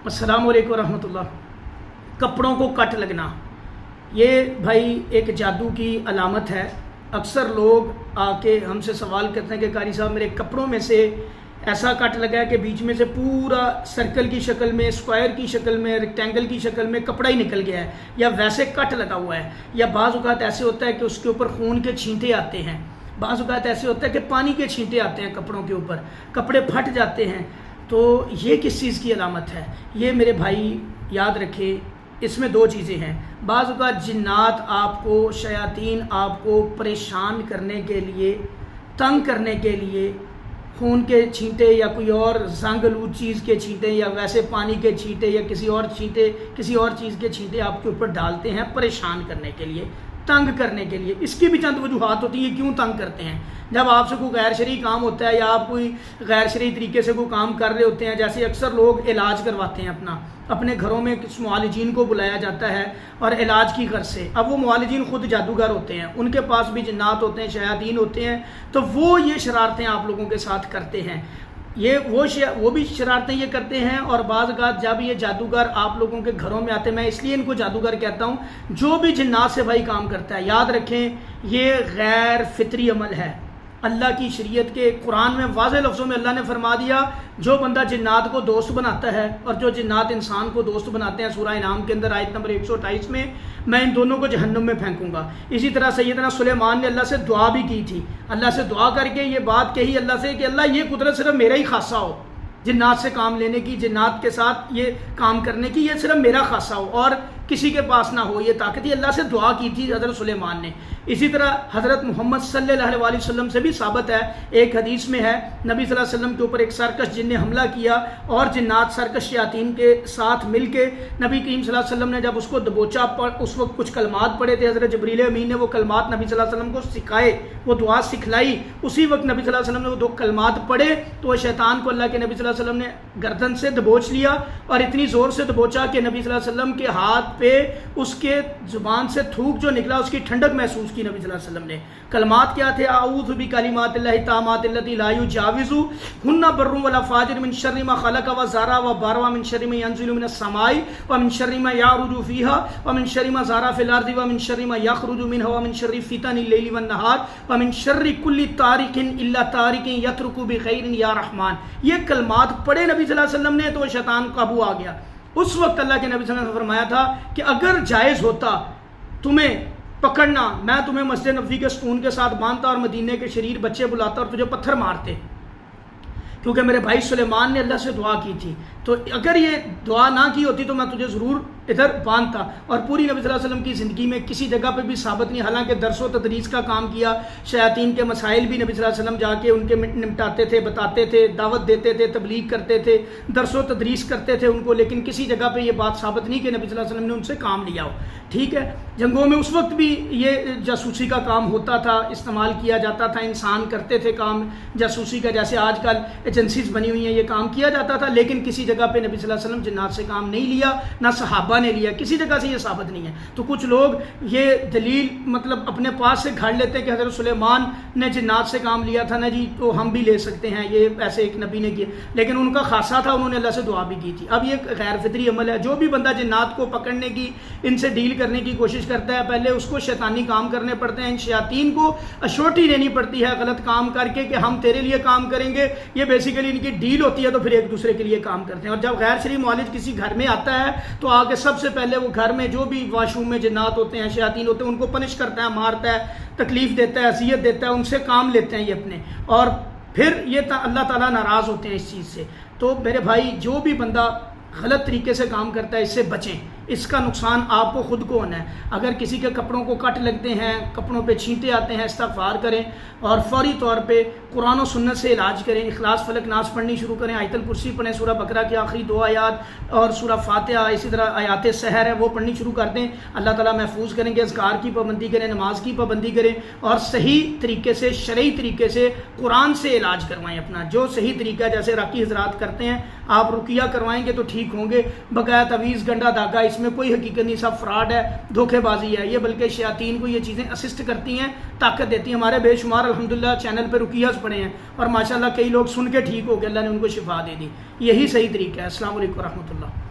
अस्सलाम वालेकुम रहमतुल्लाह। कपड़ों को कट लगना ये भाई एक जादू की अलामत है। अक्सर लोग आके हमसे सवाल करते हैं कि कारी साहब मेरे कपड़ों में से ऐसा कट लगा है कि बीच में से पूरा सर्कल की शक्ल में, स्क्वायर की शक्ल में, रेक्टेंगल की शक्ल में कपड़ा ही निकल गया है, या वैसे कट लगा हुआ है, या बाज़ औक़ात ऐसे होता है कि उसके ऊपर खून के छींटे आते हैं, बाज़ औक़ात ऐसे होता है कि पानी के छींटे आते हैं कपड़ों के ऊपर, कपड़े फट जाते हैं। तो ये किस चीज़ की अलामत है? ये मेरे भाई याद रखें, इसमें दो चीज़ें हैं। बाज़ औक़ात जिन्नात आपको, शयातीन आपको परेशान करने के लिए, तंग करने के लिए खून के छींटे या कोई और जंगलूद चीज़ के छींटे या वैसे पानी के छींटे या किसी और चीज़ के छींटे आपके ऊपर डालते हैं परेशान करने के लिए, तंग करने के लिए। इसकी भी चंद वजूहात होती हैं क्यों तंग करते हैं। जब आपसे कोई गैर शरई काम होता है या आप कोई गैर शरई तरीके से कोई काम कर रहे होते हैं, जैसे अक्सर लोग इलाज करवाते हैं अपने घरों में मुआलिजीन को बुलाया जाता है और इलाज की गर्ज से। अब वो मुआलिजीन खुद जादूगर होते हैं, उनके पास भी जिन्नात होते हैं, शयातीन होते हैं, तो वो ये शरारतें आप लोगों के साथ करते हैं। वो भी शरारतें ये करते हैं। और बाज़ औक़ात जब ये जादूगर आप लोगों के घरों में आते हैं, मैं इसलिए इनको जादूगर कहता हूँ, जो भी जिन्नात से भाई काम करता है, याद रखें ये गैर फितरी अमल है। अल्लाह की शरीयत के कुरान में वाज़ेह लफ्ज़ों में अल्लाह ने फरमा दिया, जो बंदा जिन्नात को दोस्त बनाता है और जो जिन्नात इंसान को दोस्त बनाते हैं, सूरह इनाम के अंदर आयत नंबर 128 में, मैं इन दोनों को जहन्नुम में फेंकूंगा। इसी तरह सैयदना सुलेमान ने अल्लाह से दुआ भी की थी, अल्लाह से दुआ करके ये बात कही अल्लाह से कि अल्लाह ये कुदरत सिर्फ मेरा ही खासा हो, जिन्नात से काम लेने की, जिन्नात के साथ ये काम करने की, ये सिर्फ मेरा खासा हो और किसी के पास ना हो, ये ताकत। ये अल्लाह से दुआ की थी हज़रत सुलेमान ने। इसी तरह हज़रत मोहम्मद सल्लल्लाहु अलैहि वसल्लम से भी साबित है, एक हदीस में है, नबी सल्लल्लाहु अलैहि वसल्लम के ऊपर एक सरकश जिन ने हमला किया और जिन्नात सरकश शयातीन के साथ मिल के नबी करीम सल्लल्लाहु अलैहि वसल्लम ने जब उसको दबोचा, उस वक्त कुछ कलमात पढ़े थे, हज़रत जबरील अमीन ने वो कलमात नबी सल्लल्लाहु अलैहि वसल्लम को सिखाए, वो दुआ सिखलाई। उसी वक्त नबी सल्लल्लाहु अलैहि वसल्लम ने वो दो कलमात पढ़े तो वह शैतान को अल्लाह के नबी सल्लल्लाहु अलैहि वसल्लम ने गर्दन से दबोच लिया और इतनी ज़ोर से दबोचा कि नबी सल्लल्लाहु अलैहि वसल्लम के हाथ पे उसके ज़ुबान से थूक जो निकला, उसकी ठंडक महसूस की नबी सल्लल्लाहु अलैहि वसल्लम ने। कलमात क्या थे? आऊज़ु बिकलिमातिल्लाहि ताम्मातिल्लती ला युजाविज़ु हुन्ना बर्रुन वला फाजिर मिन शर्रि मा खलक़ व ज़रा व बारवा मिन शर्रि मा यंज़िलु मिनस समाई व मिन शर्रि मा यारुजु फ़ीहा व मिन शर्रि मा ज़रा फ़िल अर्ज़ि व मिन शर्रि मा यख़रुजु मिनहा व मिन शर्रि फ़ितनिल लैलि वन नहार व मिन शर्रि कुल्लि तारिकिन इल्ला तारिकिन यत्रुकु बिखैरिन या रहमान। ये कलमात पढ़े नबी सल्लल्लाहु अलैहि वसल्लम ने तो शैतान काबू आ गया। उस वक्त अल्लाह के नबी सल्लल्लाहु अलैहि वसल्लम ने फरमाया था कि अगर जायज़ होता तुम्हें पकड़ना, मैं तुम्हें मस्जिद नबवी के सुकून के साथ बांधता और मदीने के शरीर बच्चे बुलाता और तुझे पत्थर मारते, क्योंकि मेरे भाई सुलेमान ने अल्लाह से दुआ की थी। तो अगर ये दुआ ना की होती तो मैं तुझे ज़रूर इधर बांधता। और पूरी नबी सल्लल्लाहु अलैहि वसल्लम की ज़िंदगी में किसी जगह पे भी साबित नहीं, हालांकि दरस व तदरीस का काम किया, शयातीन के मसाइल भी नबी सल्लल्लाहु अलैहि वसल्लम जाके उनके निपटाते थे, बताते थे, दावत देते थे, तबलीग करते थे, दरस व तदरीस करते थे उनको, लेकिन किसी जगह पर यह बात साबित नहीं कि नबी सल्लल्लाहु अलैहि वसल्लम ने उनसे काम लिया हो। ठीक है, जंगों में उस वक्त भी ये जासूसी का काम होता था, इस्तेमाल किया जाता था, इंसान करते थे काम जासूसी का, जैसे आजकल एजेंसीज बनी हुई हैं, ये काम किया जाता था। लेकिन किसी जगह पे नबी सल्लल्लाहु अलैहि वसल्लम जिन्नात से काम नहीं लिया, ना सहाबा ने लिया, किसी जगह से ये साबित नहीं है। तो कुछ लोग ये दलील मतलब अपने पास से घड़ लेते हैं कि हज़रत सुलेमान ने जिन्नात से काम लिया था ना जी, तो हम भी ले सकते हैं, ये ऐसे एक नबी ने किया, लेकिन उनका खासा था, उन्होंने अल्लाह से दुआ भी की थी। अब ये गैर फितरी अमल है। जो भी बंदा जिन्नात को पकड़ने की, इनसे डील करने की कोशिश करता है, पहले उसको शैतानी काम करने पड़ते हैं, इन शयातीन को अश्योरिटी लेनी पड़ती है गलत काम करके कि हम तेरे लिए काम करेंगे। ये बेसिकली इनकी डील होती है, तो फिर एक दूसरे के लिए काम करते हैं। और जब गैर शरई मुआलिज किसी घर में आता है तो आगे सबसे पहले वो घर में जो भी वाशरूम में जिन्नात होते हैं, शयातीन होते हैं, उनको पनिश करता है, मारता है, तकलीफ देता है, अज़ियत देता है, उनसे काम लेते हैं ये अपने, और फिर ये अल्लाह ताला नाराज़ होते हैं इस चीज़ से। तो मेरे भाई जो भी बंदा गलत तरीके से काम करता है, इससे बचें, इसका नुकसान आपको खुद को होना है। अगर किसी के कपड़ों को कट लगते हैं, कपड़ों पे छींटे आते हैं, इस्तिग़फ़ार करें और फौरी तौर पे कुरान और सुन्नत से इलाज करें। इखलास फलक नास पढ़नी शुरू करें, आयतल कुर्सी पढ़ें, सूरह बकरा की आखिरी 2 आयात और सूरह फातिहा, इसी तरह आयात सहर है वो पढ़नी शुरू कर दें। अल्लाह ताला महफूज करेंगे। अज़कार की पाबंदी करें, नमाज की पाबंदी करें और सही तरीके से, शरई तरीके से कुरान से इलाज करवाएं अपना, जो सही तरीका है। जैसे राकी हज़रात करते हैं, आप रुकिया करवाएंगे तो ठीक होंगे, बगैर तवीज़ गंडा धागा, इसमें कोई हकीकत नहीं, सब फ्रॉड है, धोखेबाजी है ये, बल्कि शयातीन को ये चीज़ें असिस्ट करती हैं, ताकत देती हैं। हमारे बेशुमार अल्हम्दुलिल्लाह चैनल पर रुकियास पड़े हैं और माशाल्लाह कई लोग सुन के ठीक हो गए, अल्लाह ने उनको शिफा दे दी। यही सही तरीका है। अस्सलाम वालेकुम रहमतुल्लाह।